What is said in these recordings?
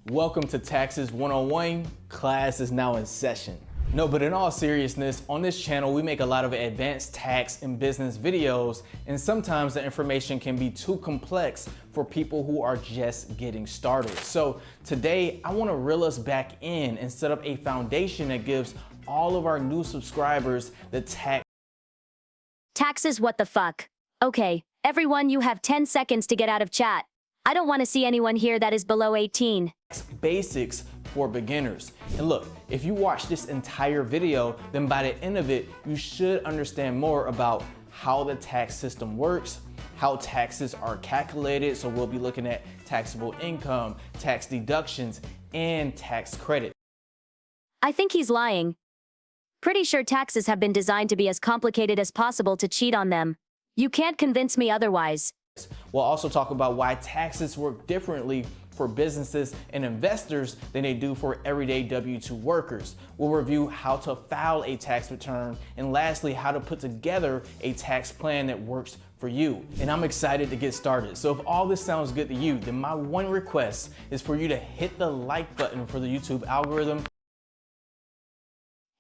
Welcome to Taxes 101. Class is now in session. No, but in all seriousness, on this channel, we make a lot of advanced tax and business videos, and sometimes the information can be too complex for people who are just getting started. So today, I want to reel us back in and set up a foundation that gives all of our new subscribers the Taxes, what the fuck? Okay, everyone, you have 10 seconds to get out of chat. I don't want to see anyone here that is below 18. Basics for beginners. And look, if you watch this entire video, then by the end of it, you should understand more about how the tax system works, how taxes are calculated. So we'll be looking at taxable income, tax deductions, and tax credit. I think he's lying. Pretty sure taxes have been designed to be as complicated as possible to cheat on them. You can't convince me otherwise. We'll also talk about why taxes work differently for businesses and investors than they do for everyday W-2 workers. We'll review how to file a tax return, and lastly, how to put together a tax plan that works for you. And I'm excited to get started. So if all this sounds good to you, then my one request is for you to hit the like button for the YouTube algorithm.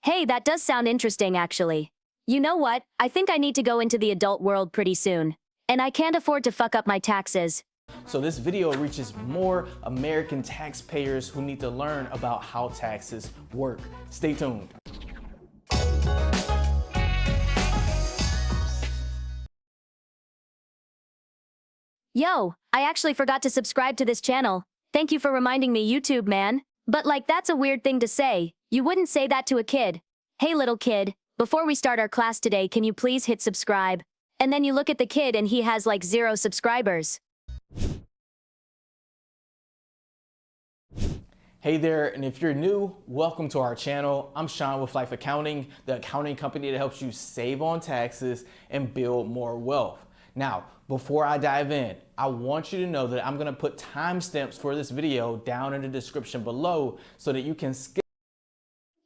Hey, that does sound interesting, actually. You know what? I think I need to go into the adult world pretty soon. And I can't afford to fuck up my taxes. So this video reaches more American taxpayers who need to learn about how taxes work. Stay tuned. Yo, I actually forgot to subscribe to this channel. Thank you for reminding me, YouTube man. But like, that's a weird thing to say. You wouldn't say that to a kid. Hey little kid, before we start our class today, can you please hit subscribe? And then you look at the kid and he has like 0 subscribers. Hey there, and if you're new, welcome to our channel. I'm Sean with Life Accounting, the accounting company that helps you save on taxes and build more wealth. Now, before I dive in, I want you to know that I'm gonna put timestamps for this video down in the description below so that you can skip.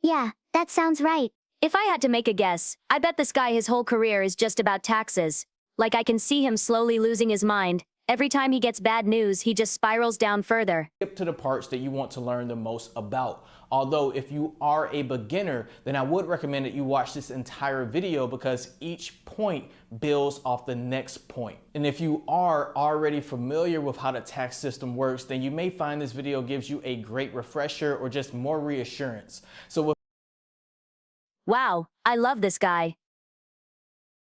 Yeah, that sounds right. If I had to make a guess, I bet this guy his whole career is just about taxes. Like, I can see him slowly losing his mind. Every time he gets bad news, he just spirals down further. Skip to the parts that you want to learn the most about. Although if you are a beginner, then I would recommend that you watch this entire video because each point builds off the next point. And if you are already familiar with how the tax system works, then you may find this video gives you a great refresher or just more reassurance. Wow, I love this guy.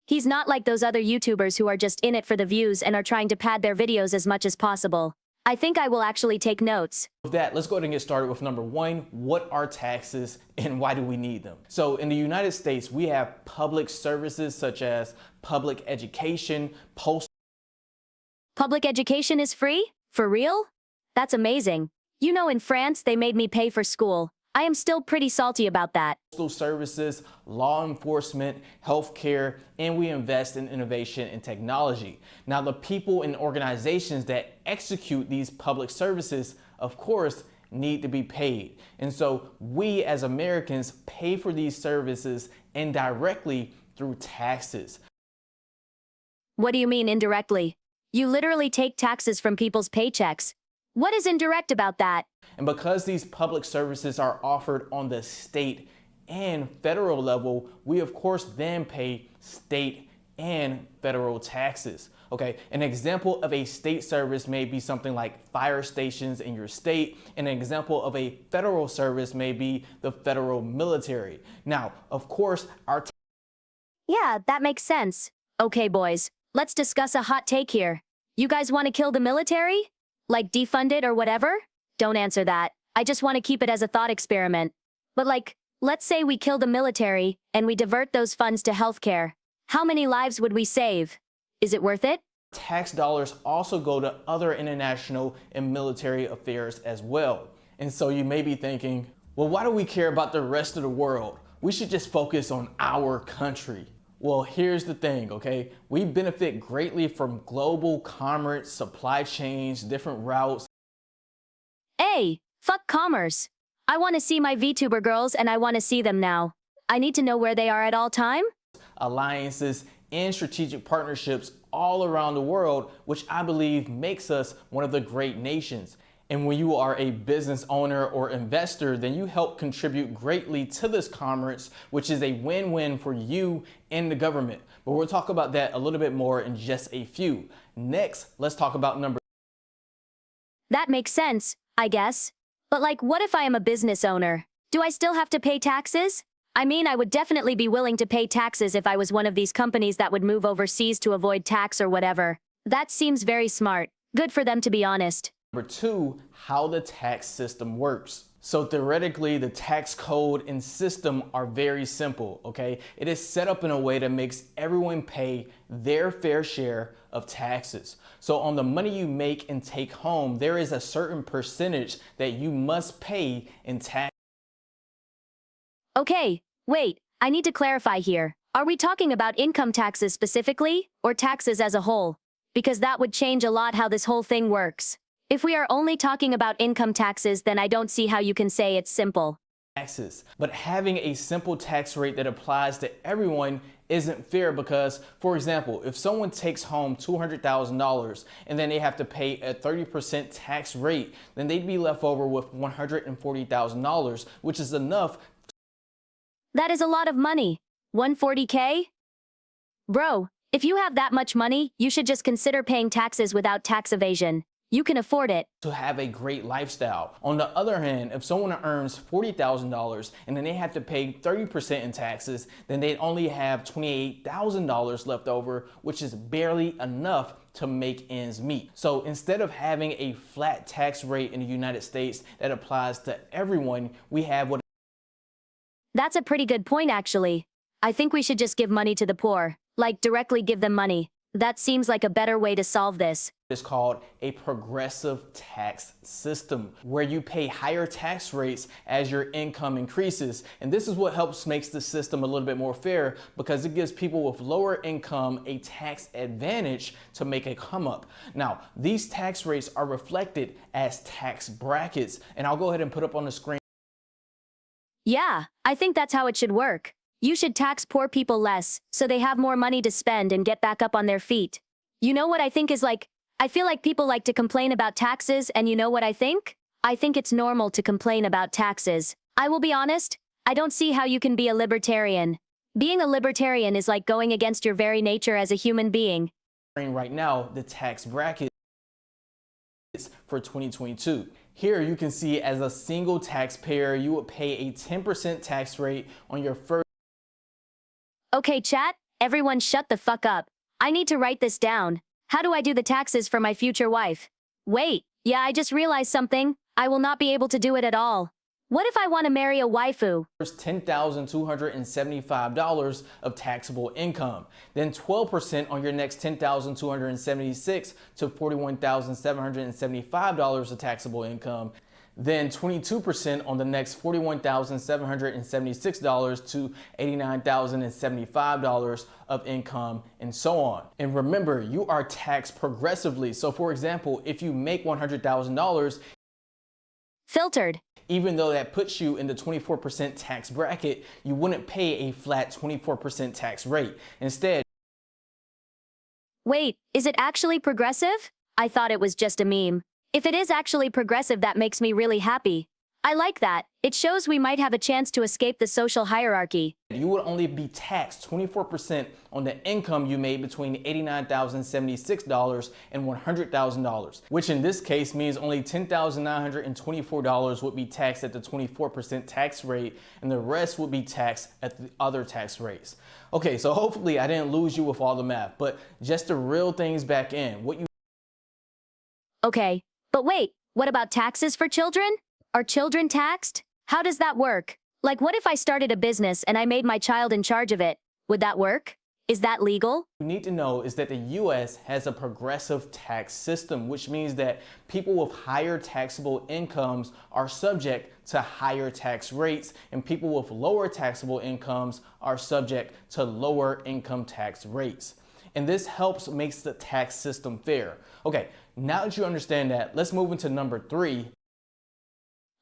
He's not like those other YouTubers who are just in it for the views and are trying to pad their videos as much as possible. I think I will actually take notes. With that, let's go ahead and get started with number one. What are taxes and why do we need them? So in the United States, we have public services such as public education, Public education is free? For real? That's amazing. You know, in France, they made me pay for school. I am still pretty salty about that. Postal services, law enforcement, healthcare, and we invest in innovation and technology. Now, the people and organizations that execute these public services, of course, need to be paid. And so we as Americans pay for these services indirectly through taxes. What do you mean indirectly? You literally take taxes from people's paychecks. What is indirect about that? And because these public services are offered on the state and federal level, we of course then pay state and federal taxes. Okay, an example of a state service may be something like fire stations in your state, and an example of a federal service may be the federal military. Now, of course, Yeah, that makes sense. Okay, boys, let's discuss a hot take here. You guys want to kill the military? Like defund it or whatever? Don't answer that. I just want to keep it as a thought experiment. But like, let's say we kill the military and we divert those funds to healthcare. How many lives would we save? Is it worth it? Tax dollars also go to other international and military affairs as well. And so you may be thinking, well, why do we care about the rest of the world? We should just focus on our country. Well, here's the thing, okay? We benefit greatly from global commerce, supply chains, different routes. Hey, fuck commerce. I want to see my VTuber girls and I want to see them now. I need to know where they are at all time. Alliances and strategic partnerships all around the world, which I believe makes us one of the great nations. And when you are a business owner or investor, then you help contribute greatly to this commerce, which is a win-win for you and the government. But we'll talk about that a little bit more in just a few. Next, let's talk about number. That makes sense, I guess. But like, what if I am a business owner? Do I still have to pay taxes? I mean, I would definitely be willing to pay taxes if I was one of these companies that would move overseas to avoid tax or whatever. That seems very smart. Good for them, to be honest. Number two, how the tax system works. So theoretically, the tax code and system are very simple, okay? It is set up in a way that makes everyone pay their fair share of taxes. So on the money you make and take home, there is a certain percentage that you must pay in tax. Okay, wait, I need to clarify here. Are we talking about income taxes specifically, or taxes as a whole? Because that would change a lot how this whole thing works. If we are only talking about income taxes, then I don't see how you can say it's simple. Taxes. But having a simple tax rate that applies to everyone isn't fair because, for example, if someone takes home $200,000 and then they have to pay a 30% tax rate, then they'd be left over with $140,000, which is enough. That is a lot of money. 140K? Bro, if you have that much money, you should just consider paying taxes without tax evasion. You can afford it. To have a great lifestyle. On the other hand, if someone earns $40,000 and then they have to pay 30% in taxes, then they only have $28,000 left over, which is barely enough to make ends meet. So instead of having a flat tax rate in the United States that applies to everyone, we have what. That's a pretty good point, actually. I think we should just give money to the poor. Like, directly give them money. That seems like a better way to solve this. It's called a progressive tax system, where you pay higher tax rates as your income increases. And this is what helps makes the system a little bit more fair, because it gives people with lower income a tax advantage to make a come up. Now, these tax rates are reflected as tax brackets, and I'll go ahead and put up on the screen. Yeah, I think that's how it should work. You should tax poor people less, so they have more money to spend and get back up on their feet. You know what I think is like, I feel like people like to complain about taxes, and you know what I think? I think it's normal to complain about taxes. I will be honest, I don't see how you can be a libertarian. Being a libertarian is like going against your very nature as a human being. Right now, the tax bracket for 2022. Here you can see, as a single taxpayer, you would pay a 10% tax rate on your first. Okay, chat, everyone shut the fuck up. I need to write this down. How do I do the taxes for my future wife? Wait, yeah, I just realized something. I will not be able to do it at all. What if I want to marry a waifu? First $10,275 of taxable income, then 12% on your next $10,276 to $41,775 of taxable income, then 22% on the next $41,776 to $89,075 of income, and so on. And remember, you are taxed progressively. So for example, if you make $100,000, filtered. Even though that puts you in the 24% tax bracket, you wouldn't pay a flat 24% tax rate. Instead, wait, is it actually progressive? I thought it was just a meme. If it is actually progressive, that makes me really happy. I like that. It shows we might have a chance to escape the social hierarchy. You would only be taxed 24% on the income you made between $89,076 and $100,000, which in this case means only $10,924 would be taxed at the 24% tax rate, and the rest would be taxed at the other tax rates. Okay, so hopefully I didn't lose you with all the math, but just to reel things back in, Okay, but wait, what about taxes for children? Are children taxed? How does that work? Like, what if I started a business and I made my child in charge of it? Would that work? Is that legal? You need to know is that the US has a progressive tax system, which means that people with higher taxable incomes are subject to higher tax rates, and people with lower taxable incomes are subject to lower income tax rates. And this helps makes the tax system fair. Okay, now that you understand that, let's move into number 3.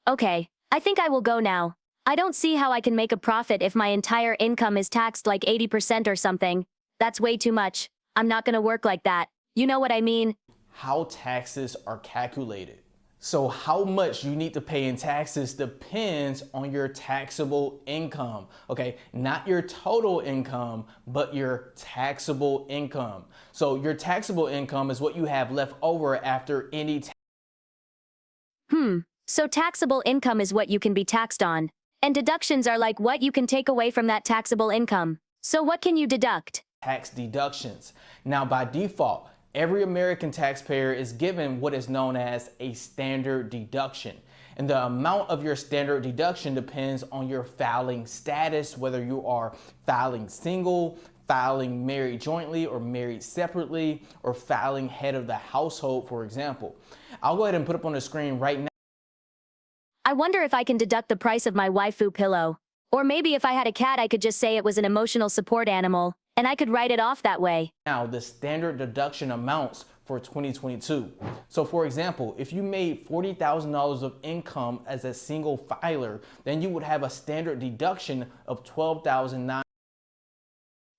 Okay, I think I will go now. I don't see how I can make a profit if my entire income is taxed like 80% or something. That's way too much. I'm not gonna work like that. You know what I mean? How taxes are calculated. So how much you need to pay in taxes depends on your taxable income, okay? Not your total income, but your taxable income. So your taxable income is what you have left over after any So taxable income is what you can be taxed on. And deductions are like what you can take away from that taxable income. So what can you deduct? tax deductions. Now, by default, every American taxpayer is given what is known as a standard deduction. And the amount of your standard deduction depends on your filing status, whether you are filing single, filing married jointly or married separately, or filing head of the household, for example. I'll go ahead and put up on the screen right now. I wonder if I can deduct the price of my waifu pillow. Or maybe if I had a cat, I could just say it was an emotional support animal, and I could write it off that way. Now, the standard deduction amounts for 2022. So for example, if you made $40,000 of income as a single filer, then you would have a standard deduction of $12,900.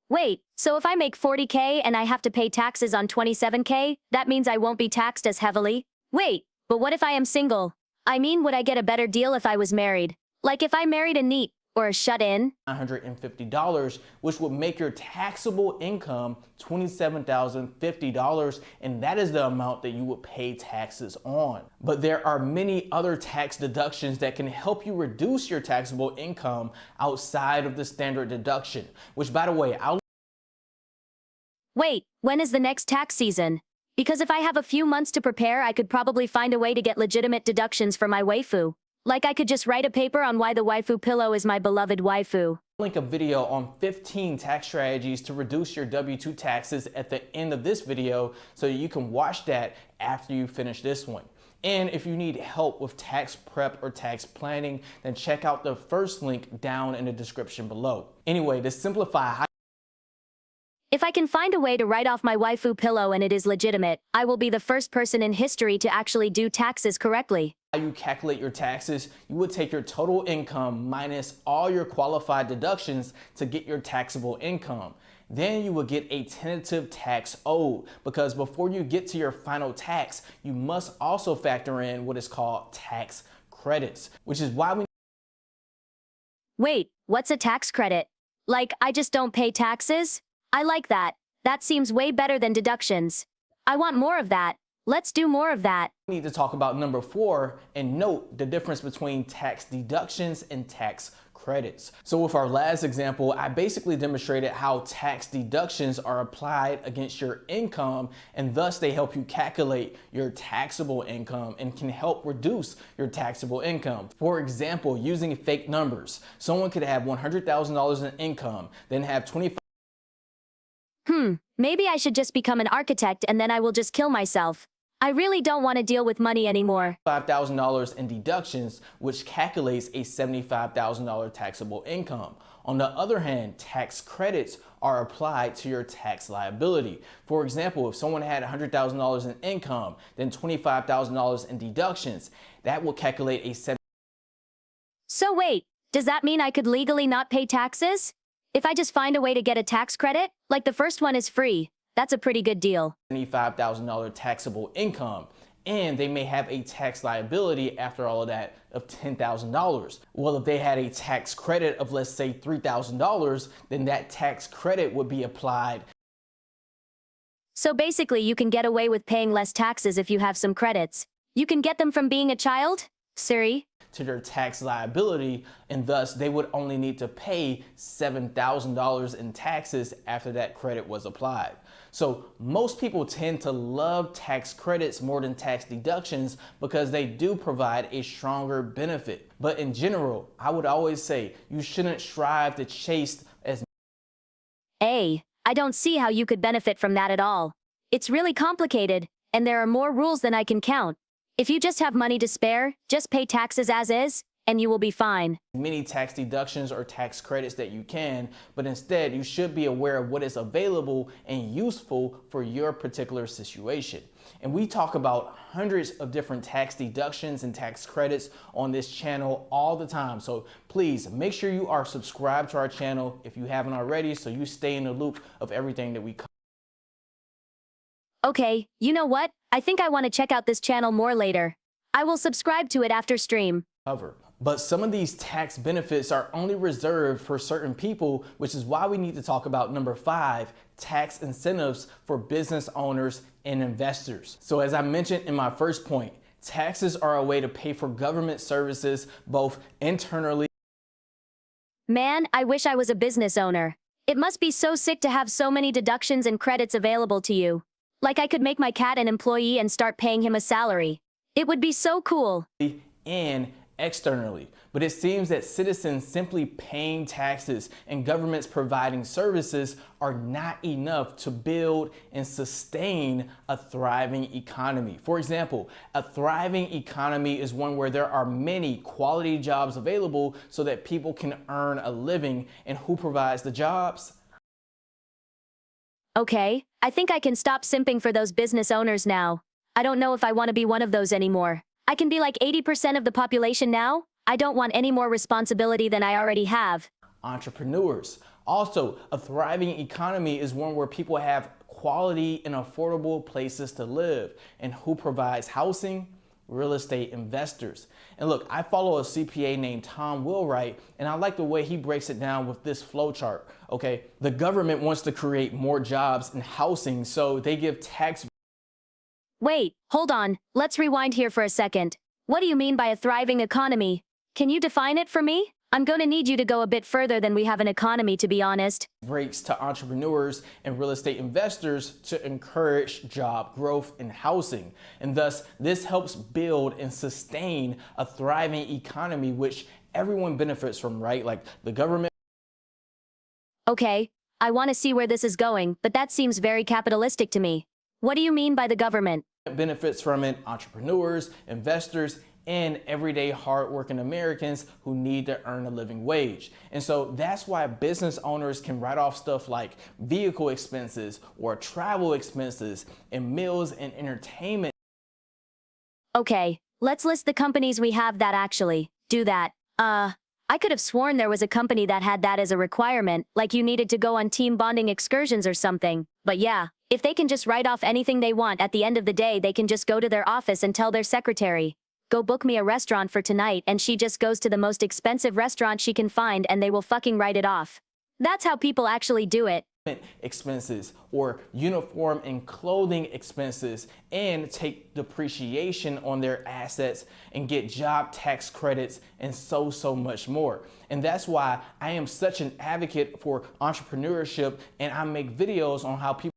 Wait, so if I make 40K and I have to pay taxes on 27K, that means I won't be taxed as heavily? Wait, but what if I am single? I mean, would I get a better deal if I was married? Like if I married a NEET or a shut-in? $950, which would make your taxable income $27,050, and that is the amount that you would pay taxes on. But there are many other tax deductions that can help you reduce your taxable income outside of the standard deduction, which, by the way, Wait, when is the next tax season? Because if I have a few months to prepare, I could probably find a way to get legitimate deductions for my waifu. Like I could just write a paper on why the waifu pillow is my beloved waifu. link a video on 15 tax strategies to reduce your W-2 taxes at the end of this video so you can watch that after you finish this one. And if you need help with tax prep or tax planning, then check out the first link down in the description below. Anyway, to simplify how If I can find a way to write off my waifu pillow and it is legitimate, I will be the first person in history to actually do taxes correctly. you calculate your taxes, you would take your total income minus all your qualified deductions to get your taxable income. Then you will get a tentative tax owed, because before you get to your final tax, you must also factor in what is called tax credits, which is why we Wait, what's a tax credit? Like, I just don't pay taxes? I like that. That seems way better than deductions. I want more of that. Let's do more of that. need to talk about number 4 and note the difference between tax deductions and tax credits. So with our last example, I basically demonstrated how tax deductions are applied against your income, and thus they help you calculate your taxable income and can help reduce your taxable income. For example, using fake numbers, someone could have $100,000 in income, then have 25 Maybe I should just become an architect and then I will just kill myself. I really don't want to deal with money anymore. $5,000 in deductions, which calculates a $75,000 taxable income. On the other hand, tax credits are applied to your tax liability. For example, if someone had $100,000 in income, then $25,000 in deductions, that will calculate a So wait, does that mean I could legally not pay taxes? If I just find a way to get a tax credit, like the first one is free, that's a pretty good deal. $75,000 taxable income, and they may have a tax liability after all of that of $10,000. Well, if they had a tax credit of, let's say, $3,000, then that tax credit would be applied. So basically, you can get away with paying less taxes if you have some credits. You can get them from being a child? Siri? To their tax liability, and thus they would only need to pay $7,000 in taxes after that credit was applied. So most people tend to love tax credits more than tax deductions because they do provide a stronger benefit. But in general, I would always say you shouldn't strive to chase as I don't see how you could benefit from that at all. It's really complicated, and there are more rules than I can count. If you just have money to spare, just pay taxes as is, and you will be fine. many tax deductions or tax credits that you can, but instead you should be aware of what is available and useful for your particular situation. And we talk about hundreds of different tax deductions and tax credits on this channel all the time. So please make sure you are subscribed to our channel if you haven't already, so you stay in the loop of everything that we cover. Okay, you know what? I think I want to check out this channel more later. I will subscribe to it after stream. Cover. But some of these tax benefits are only reserved for certain people, which is why we need to talk about number 5, tax incentives for business owners and investors. So as I mentioned in my first point, taxes are a way to pay for government services both internally. Man, I wish I was a business owner. It must be so sick to have so many deductions and credits available to you. Like I could make my cat an employee and start paying him a salary. It would be so cool. And externally. But it seems that citizens simply paying taxes and governments providing services are not enough to build and sustain a thriving economy. For example, a thriving economy is one where there are many quality jobs available so that people can earn a living. And who provides the jobs? Okay, I think I can stop simping for those business owners now. I don't know if I want to be one of those anymore. I can be like 80% of the population now. I don't want any more responsibility than I already have. Entrepreneurs. Also, a thriving economy is one where people have quality and affordable places to live. And who provides housing? Real estate investors. And look, I follow a CPA named Tom Wheelwright, and I like the way he breaks it down with this flow chart. Okay, the government wants to create more jobs and housing, so they give tax. Wait, hold on. Let's rewind here for a second. What do you mean by a thriving economy? Can you define it for me? I'm going to need you to go a bit further than we have an economy, to be honest. Breaks to entrepreneurs and real estate investors to encourage job growth and housing. And thus, this helps build and sustain a thriving economy, which everyone benefits from, right? Like the government. Okay, I want to see where this is going, but that seems very capitalistic to me. What do you mean by the government? Benefits from it, entrepreneurs, investors, and everyday hardworking Americans who need to earn a living wage. And so that's why business owners can write off stuff like vehicle expenses or travel expenses and meals and entertainment. Okay, let's list the companies we have that actually do that. I could have sworn there was a company that had that as a requirement, like you needed to go on team bonding excursions or something. But yeah, if they can just write off anything they want at the end of the day, they can just go to their office and tell their secretary, go book me a restaurant for tonight, and she just goes to the most expensive restaurant she can find and they will fucking write it off. That's how people actually do it. Expenses or uniform and clothing expenses and take depreciation on their assets and get job tax credits and so much more. And that's why I am such an advocate for entrepreneurship, and I make videos on how people.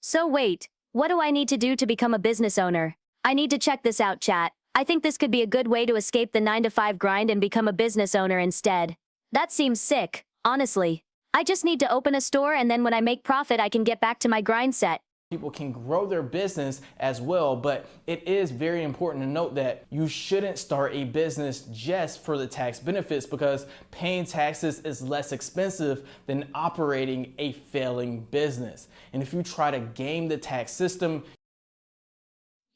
So wait, what do I need to do to become a business owner? I need to check this out, chat. I think this could be a good way to escape the 9-to-5 grind and become a business owner instead. That seems sick, honestly. I just need to open a store, and then when I make profit, I can get back to my grind set. People can grow their business as well, but it is very important to note that you shouldn't start a business just for the tax benefits, because paying taxes is less expensive than operating a failing business. And if you try to game the tax system.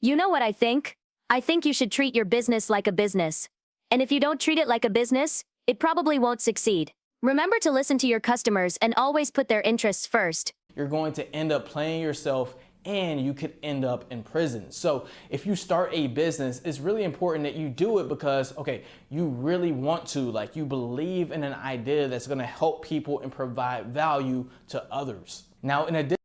You know what I think? I think you should treat your business like a business. And if you don't treat it like a business, it probably won't succeed. Remember to listen to your customers and always put their interests first. You're going to end up playing yourself, and you could end up in prison. So if you start a business, it's really important that you do it because, okay, you really want to, like you believe in an idea that's going to help people and provide value to others. Now, in addition.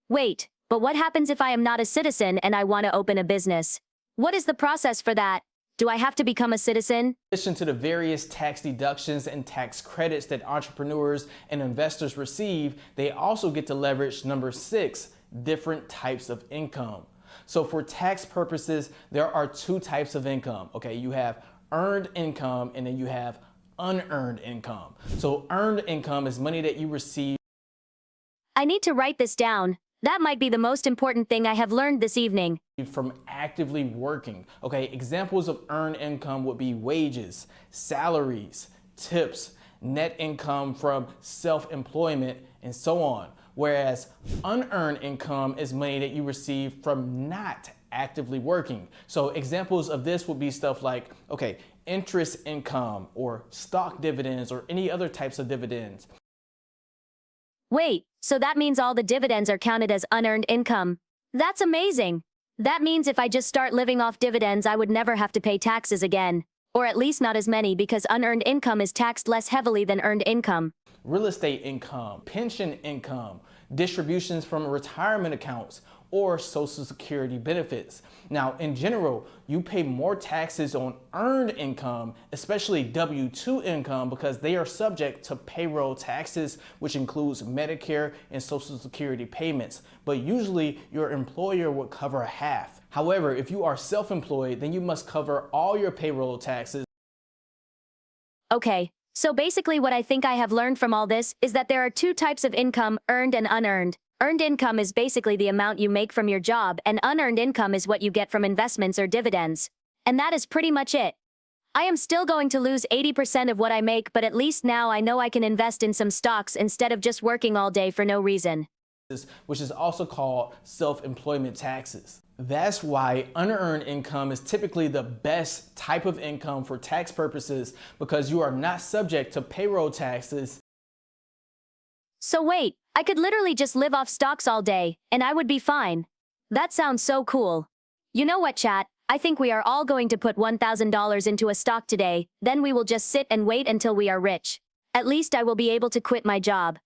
Wait, but what happens if I am not a citizen and I want to open a business? What is the process for that? Do I have to become a citizen? In addition to the various tax deductions and tax credits that entrepreneurs and investors receive, they also get to leverage number 6, different types of income. So for tax purposes, there are 2 types of income. Okay, you have earned income and then you have unearned income. So earned income is money that you receive. I need to write this down. That might be the most important thing I have learned this evening. From actively working. Okay, examples of earned income would be wages, salaries, tips, net income from self-employment, and so on. Whereas unearned income is money that you receive from not actively working. So examples of this would be stuff like, okay, interest income or stock dividends or any other types of dividends. Wait, so that means all the dividends are counted as unearned income. That's amazing. That means if I just start living off dividends, I would never have to pay taxes again. Or at least not as many, because unearned income is taxed less heavily than earned income. Real estate income, pension income, distributions from retirement accounts, or Social Security benefits. Now, in general, you pay more taxes on earned income, especially W-2 income, because they are subject to payroll taxes, which includes Medicare and Social Security payments. But usually your employer would cover half. However, if you are self-employed, then you must cover all your payroll taxes. Okay, so basically what I think I have learned from all this is that there are two types of income, earned and unearned. Earned income is basically the amount you make from your job, and unearned income is what you get from investments or dividends. And that is pretty much it. I am still going to lose 80% of what I make, but at least now I know I can invest in some stocks instead of just working all day for no reason. Which is also called self-employment taxes. That's why unearned income is typically the best type of income for tax purposes, because you are not subject to payroll taxes. So wait, I could literally just live off stocks all day, and I would be fine. That sounds so cool. You know what, chat? I think we are all going to put $1,000 into a stock today, then we will just sit and wait until we are rich. At least I will be able to quit my job.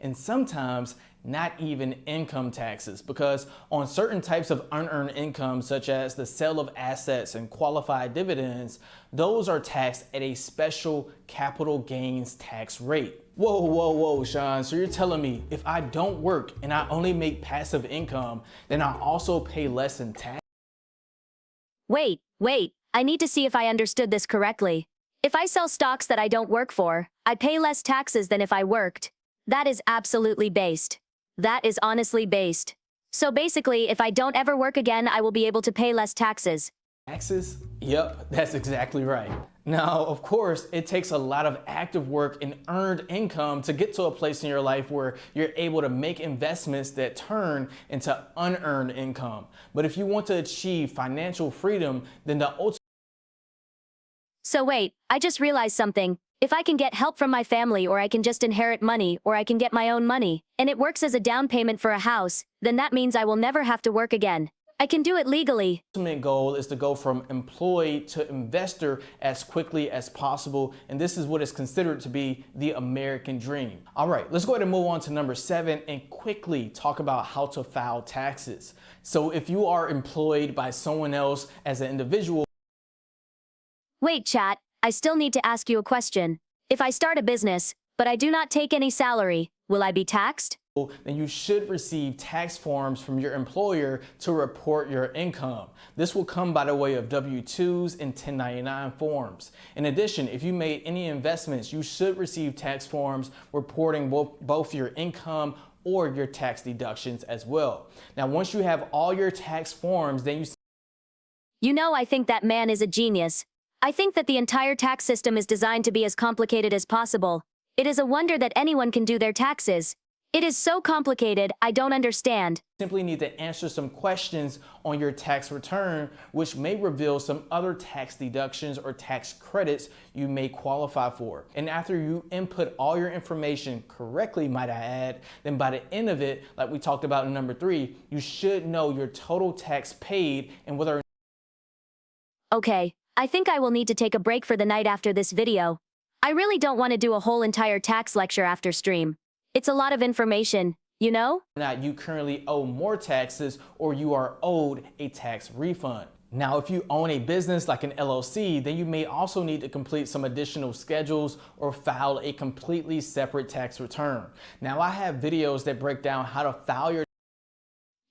And sometimes not even income taxes, because on certain types of unearned income, such as the sale of assets and qualified dividends, those are taxed at a special capital gains tax rate. Whoa, Sean. So you're telling me if I don't work and I only make passive income, then I also pay less in tax? Wait, I need to see if I understood this correctly. If I sell stocks that I don't work for, I pay less taxes than if I worked. That is absolutely based. That is honestly based. So basically, if I don't ever work again, I will be able to pay less taxes. Taxes? Yep, that's exactly right. Now, of course, it takes a lot of active work and earned income to get to a place in your life where you're able to make investments that turn into unearned income. But if you want to achieve financial freedom, then the ultimate... So wait, I just realized something. If I can get help from my family, or I can just inherit money, or I can get my own money, and it works as a down payment for a house, then that means I will never have to work again. I can do it legally. The ultimate goal is to go from employee to investor as quickly as possible, and this is what is considered to be the American dream. All right, let's go ahead and move on to number 7 and quickly talk about how to file taxes. So if you are employed by someone else as an individual... Wait, chat, I still need to ask you a question. If I start a business, but I do not take any salary, will I be taxed? Then you should receive tax forms from your employer to report your income. This will come by the way of W-2s and 1099 forms. In addition, if you made any investments, you should receive tax forms reporting both your income or your tax deductions as well. Now, once you have all your tax forms, then You know, I think that man is a genius. I think that the entire tax system is designed to be as complicated as possible. It is a wonder that anyone can do their taxes. It is so complicated, I don't understand. Simply need to answer some questions on your tax return, which may reveal some other tax deductions or tax credits you may qualify for. And after you input all your information correctly, might I add, then by the end of it, like we talked about in number 3, you should know your total tax paid and whether... Okay, I think I will need to take a break for the night after this video. I really don't want to do a whole entire tax lecture after stream. It's a lot of information, you know? Not you currently owe more taxes or you are owed a tax refund. Now, if you own a business like an LLC, then you may also need to complete some additional schedules or file a completely separate tax return. Now, I have videos that break down how to file your...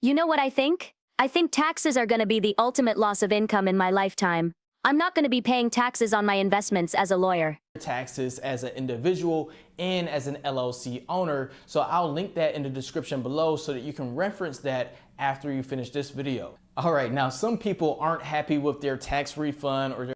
You know what I think? I think taxes are going to be the ultimate loss of income in my lifetime. I'm not going to be paying taxes on my investments as a lawyer. Taxes as an individual and as an LLC owner. So I'll link that in the description below so that you can reference that after you finish this video. All right, now some people aren't happy with their tax refund or their...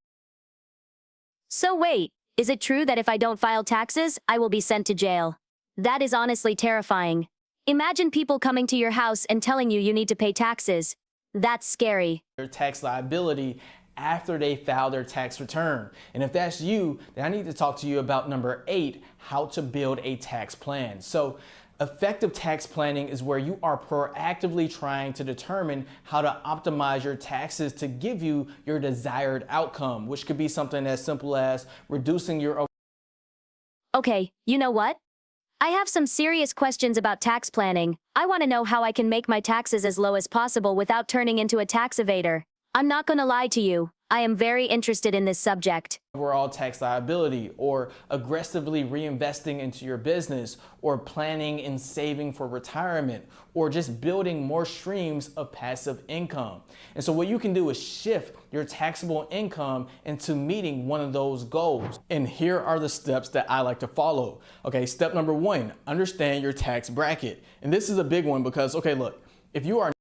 So wait, is it true that if I don't file taxes, I will be sent to jail? That is honestly terrifying. Imagine people coming to your house and telling you need to pay taxes. That's scary. Their tax liability after they file their tax return. And if that's you, then I need to talk to you about number 8, how to build a tax plan. So Effective tax planning is where you are proactively trying to determine how to optimize your taxes to give you your desired outcome, which could be something as simple as reducing your. Okay, you know what? I have some serious questions about tax planning. I want to know how I can make my taxes as low as possible without turning into a tax evader. I'm not gonna lie to you. I am very interested in this subject. Overall tax liability, or aggressively reinvesting into your business, or planning and saving for retirement, or just building more streams of passive income. And so what you can do is shift your taxable income into meeting one of those goals. And here are the steps that I like to follow. Okay, step number 1, understand your tax bracket. And this is a big one because, okay, look, if you are.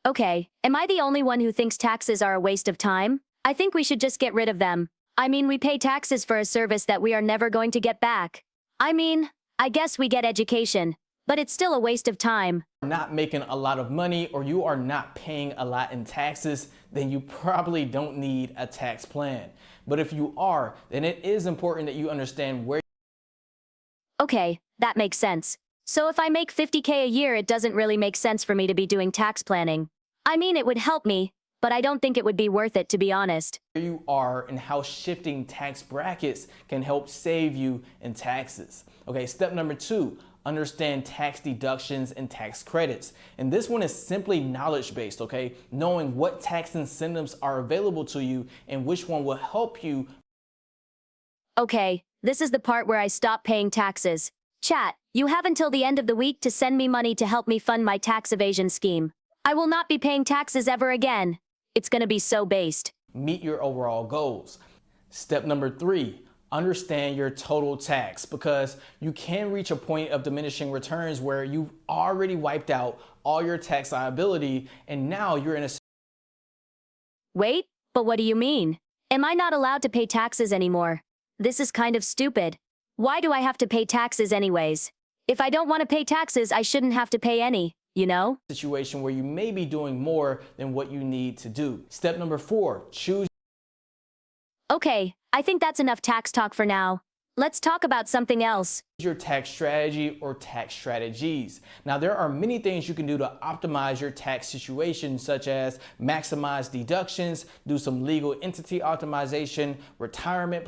Okay, am I the only one who thinks taxes are a waste of time? I think we should just get rid of them. I mean, we pay taxes for a service that we are never going to get back. I mean, I guess we get education, but it's still a waste of time. Not making a lot of money, or you are not paying a lot in taxes, then you probably don't need a tax plan. But if you are, then it is important that you understand where. Okay, that makes sense. So if I make 50K a year, it doesn't really make sense for me to be doing tax planning. I mean, it would help me, but I don't think it would be worth it, to be honest. Where you are and how shifting tax brackets can help save you in taxes. Okay, step number 2, understand tax deductions and tax credits. And this one is simply knowledge based, okay? Knowing what tax incentives are available to you and which one will help you. Okay, this is the part where I stop paying taxes. Chat, you have until the end of the week to send me money to help me fund my tax evasion scheme. I will not be paying taxes ever again. It's gonna be so based. Meet your overall goals. Step number 3, understand your total tax, because you can reach a point of diminishing returns where you've already wiped out all your tax liability and now you're in a. Wait, but what do you mean? Am I not allowed to pay taxes anymore? This is kind of stupid. Why do I have to pay taxes anyways? If I don't want to pay taxes, I shouldn't have to pay any. You know? Situation where you may be doing more than what you need to do. Step number 4, choose. Okay, I think that's enough tax talk for now. Let's talk about something else. Your tax strategy or tax strategies. Now, there are many things you can do to optimize your tax situation, such as maximize deductions, do some legal entity optimization, retirement.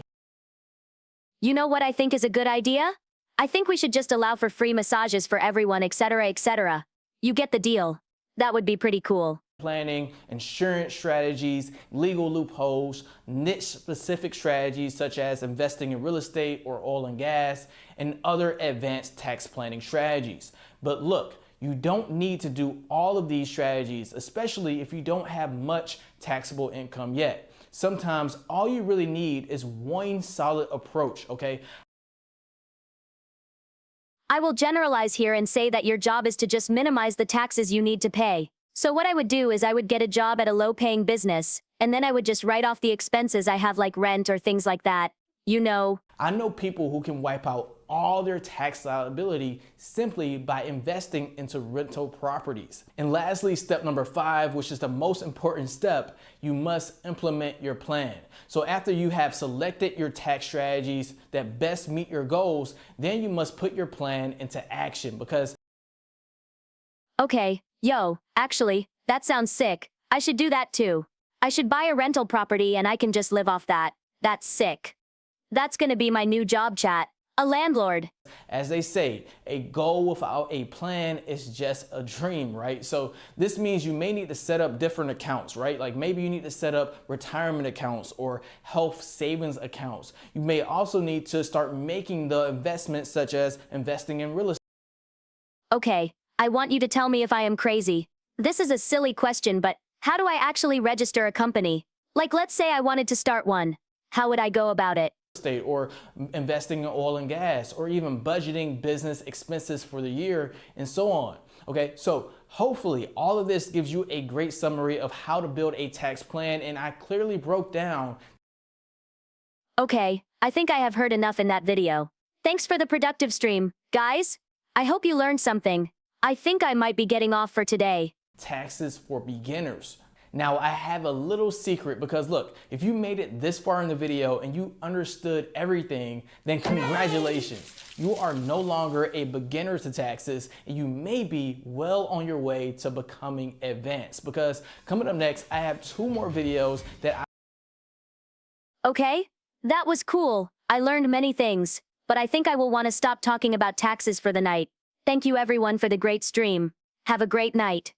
You know what I think is a good idea? I think we should just allow for free massages for everyone, etc., etc. You get the deal. That would be pretty cool. Planning, insurance strategies, legal loopholes, niche-specific strategies such as investing in real estate or oil and gas, and other advanced tax planning strategies. But look, you don't need to do all of these strategies, especially if you don't have much taxable income yet. Sometimes all you really need is one solid approach, okay? I will generalize here and say that your job is to just minimize the taxes you need to pay. So what I would do is I would get a job at a low-paying business, and then I would just write off the expenses I have, like rent or things like that. You know. I know people who can wipe out all their tax liability simply by investing into rental properties. And lastly, step number 5, which is the most important step, you must implement your plan. So after you have selected your tax strategies that best meet your goals, then you must put your plan into action because. Okay, yo, actually, that sounds sick. I should do that too. I should buy a rental property and I can just live off that. That's sick. That's gonna be my new job, chat. A landlord. As they say, a goal without a plan is just a dream, right? So this means you may need to set up different accounts, right? Like maybe you need to set up retirement accounts or health savings accounts. You may also need to start making the investments such as investing in real estate. Okay, I want you to tell me if I am crazy. This is a silly question, but how do I actually register a company? Like, let's say I wanted to start one. How would I go about it? Estate or investing in oil and gas or even budgeting business expenses for the year and so on. Okay, so hopefully all of this gives you a great summary of how to build a tax plan, and I clearly broke down. Okay, I think I have heard enough in that video. Thanks for the productive stream, guys. I hope you learned something. I think I might be getting off for today. Taxes for beginners. Now I have a little secret because look, if you made it this far in the video and you understood everything, then congratulations. You are no longer a beginner to taxes and you may be well on your way to becoming advanced, because coming up next, I have 2 more videos that Okay, that was cool. I learned many things, but I think I will want to stop talking about taxes for the night. Thank you everyone for the great stream. Have a great night.